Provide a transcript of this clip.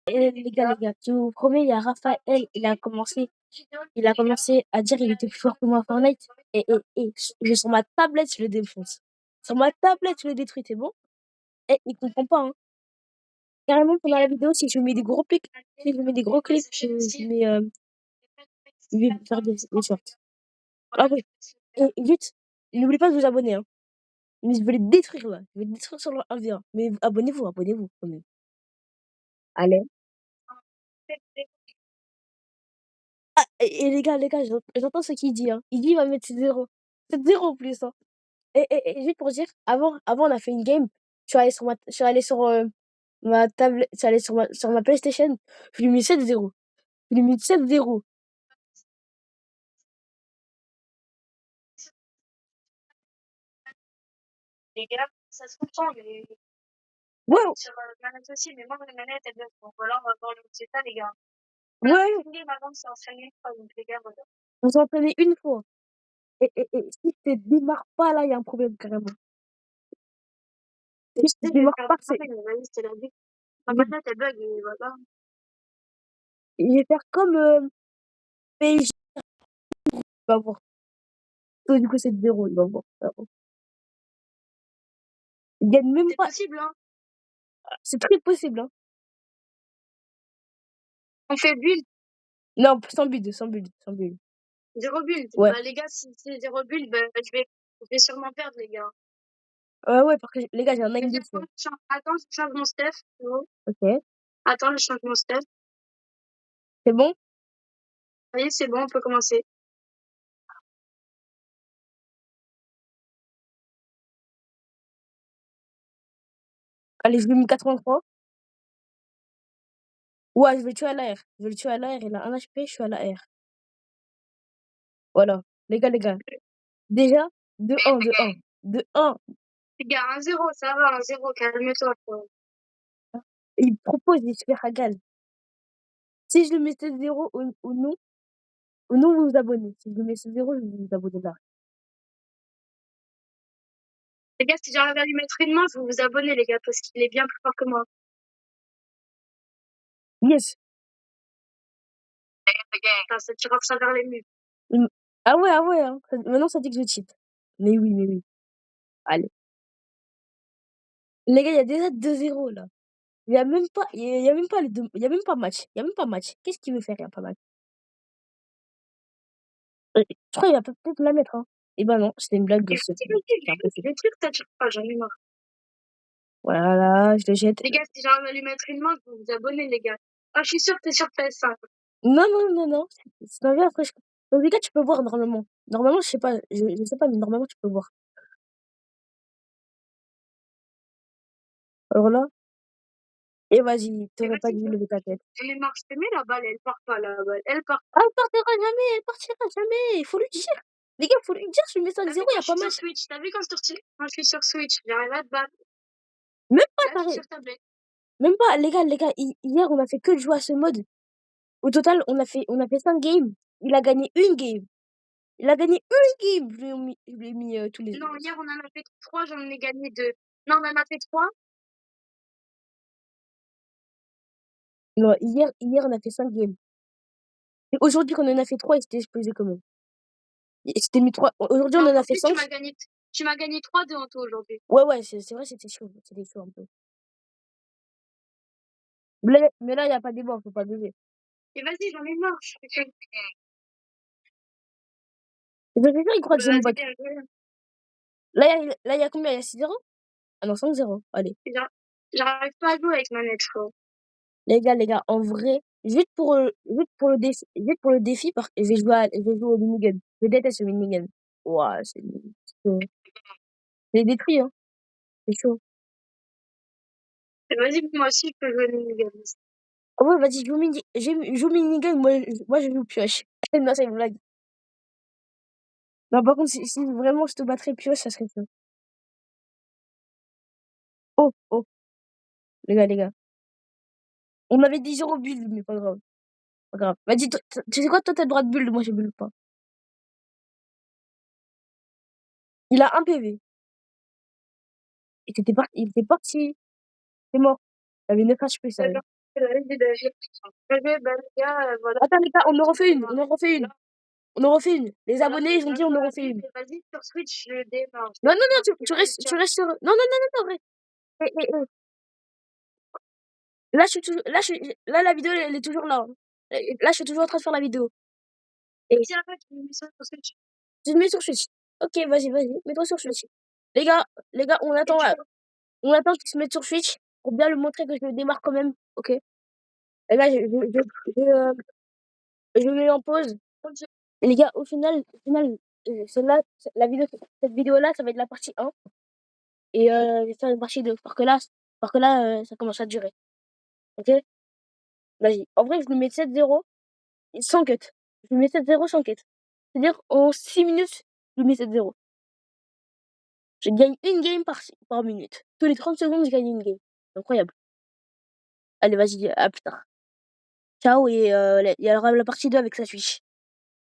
Et les gars, je vous promets, il y a Raphaël, il a commencé à dire qu'il était plus fort que moi à Fortnite. Sur ma tablette, je le défonce. Sur ma tablette, je le détruis, c'est bon? Et il comprend pas, hein. Carrément, pendant la vidéo, si je mets des gros clips, si je mets des gros clips, je vais faire des shorts. Ah oui. Et vite, n'oubliez pas de vous abonner, hein. Mais je vais les détruire, là. Je vais les détruire sur le 1v1. Mais abonnez-vous, quand même. Allez. Ah, et les gars, j'entends ce qu'il dit, hein. Il dit il va mettre 7-0. 7-0 en plus, hein. Et juste pour dire, avant, on a fait une game. Je suis allée sur ma tablette, je suis allée sur ma PlayStation. Je lui ai mis 7-0. Je lui ai mis 7-0. Les gars, ça se comprend, mais Ouais, sur manette aussi, mais moi, ma manette, elle bloque. Donc voilà, on va voir le résultat, les gars. ouais, Une game avant de s'entraîner, donc les gars, voilà. on s'est entraîné une fois. Et si tu démarres pas, là, il y a un problème, carrément. Si tu démarres pas, c'est. Vas-y, c'était la vie. Ma manette, elle bug, et voilà. Je vais faire comme PSG. Il va voir. Donc, du coup, c'est 0, il va voir. Il gagne même C'est pas. possible, hein. C'est très possible, hein. On fait build, Non, sans build, sans build, sans build. 0 build. Ouais. Bah, les gars, si c'est 0 build, bah, je vais sûrement perdre, les gars. Ouais, parce que les gars, j'ai un 9 dessus. Attends, je change mon Steph. Ok. Attends, je change mon Steph. C'est bon? Allez, c'est bon, on peut commencer. Allez, je lui ai mis 83. Ouais, je vais le tuer à l'AR. Je vais le tuer à l'AR. Il a 1 HP, je suis à l'AR. Voilà. Les gars. Déjà, 2-1, 2-1. 2-1. Les gars, 1-0, ça va, 1-0, calme-toi, quoi. Il propose des super Hagal. Si je le mettais 0 ou non, vous vous abonnez. Si je le mettais 0, je vous abonnez là. Les gars, si j'arrive à lui mettre une main, vous vous abonnez, les gars, parce qu'il est bien plus fort que moi. Yes. Enfin, ça tire à travers les murs. Ah ouais, hein. Maintenant, ça dit que je cheat. Mais oui. Allez. Les gars, il y a déjà 2-0 là. Il y a même pas, il y a même pas les deux, il y a même pas match. Il y a même pas match. Qu'est-ce qu'il veut faire? Il y a pas match. Je crois qu'il va peut-être la mettre, hein. Et ben non, c'était une blague de ce. Les trucs, ça tire pas, j'en ai marre. Voilà, je le jette. Les gars, si j'arrive à lui mettre une main, vous vous abonnez, les gars. Ah, je suis sûre que t'es sur PS5. Non. C'est un après. Donc, les gars, tu peux voir normalement. Normalement, je sais pas, je sais pas, mais normalement, tu peux voir. Alors là, et vas-y, t'aurais pas dû lever ta tête. J'en ai marre, je te mets la balle, elle part pas, la balle. Elle part. Ah, elle partira jamais. Il faut lui dire. Les gars, il faut lui dire, je lui mets ça de 0, il y a pas match. T'as vu quand je suis sur Switch, j'arrive à te battre. Même pas, Là, je suis sur tablette. Même pas, les gars, hier, on a fait que de jouer à ce mode. Au total, on a fait 5 games. Il a gagné une game. Il a gagné une game. Je lui ai mis tous les. Non, hier, on en a fait 3, j'en ai gagné 2. Non, on en a fait 3. Non, hier, on a fait 5 games. Et aujourd'hui, quand on en a fait 3, il s'était explosé quand même. Il s'était mis 3. Aujourd'hui, on en a fait 5. Tu m'as gagné 3-2 en tout aujourd'hui. Ouais, c'est vrai, c'était chaud. C'était chaud un peu. Mais là, il n'y a pas de débat, faut pas baiser. Et vas-y, j'en ai marre. Et bien, il croit que je me batte. Là, il y a combien? Il y a 6-0? Ah non, 5-0. Allez. J'arrive pas à jouer avec manette, frérot. Les gars, en vrai, juste pour le défi, je vais jouer au minigun. Je déteste le minigun. Ouah, c'est détruit, hein. C'est chaud. Et vas-y, moi aussi, je peux jouer au minigun. Ah ouais, vas-y, joue minigun, moi je joue pioche. Non, c'est une blague. Non, par contre, si vraiment je te battrais pioche, ça serait ça. Oh, les gars. On avait dit 0 build, mais pas grave. Pas grave. Vas-y, tu sais quoi, toi t'as le droit de build, moi je build pas. Il a 1 PV. Il était parti. C'est mort. Il avait 9 HP, ça. Voilà. Attends, les gars, on en refait une. On en refait une. On en refait une. Les abonnés, ils ont dit on en refait une. Vas-y, sur Switch, je démarre. Non, non, non, tu restes sur. Non, non, non, non, non, Là, là, la vidéo, elle est toujours là. Là, je suis toujours en train de faire la vidéo. Et Tiens, tu me mets ça sur Switch. tu te mets sur Switch. Ok, vas-y, mets-toi sur Switch. Les gars, on attend qu'il se mette sur Switch pour bien lui montrer que je le démarre quand même. Ok. Et là, je mets en pause. Et les gars, au final, la vidéo, cette vidéo-là, ça va être la partie 1. Et je vais faire une partie 2. Parce que là, ça commence à durer. Ok? Vas-y. En vrai, je lui mets 7-0 sans cut. Je lui mets 7-0 sans cut. C'est-à-dire, en 6 minutes, je lui mets 7-0. Je gagne une game par minute. Tous les 30 secondes, je gagne une game. Incroyable. Allez, vas-y, à plus tard. Ciao, et il y aura la partie 2 avec sa Switch.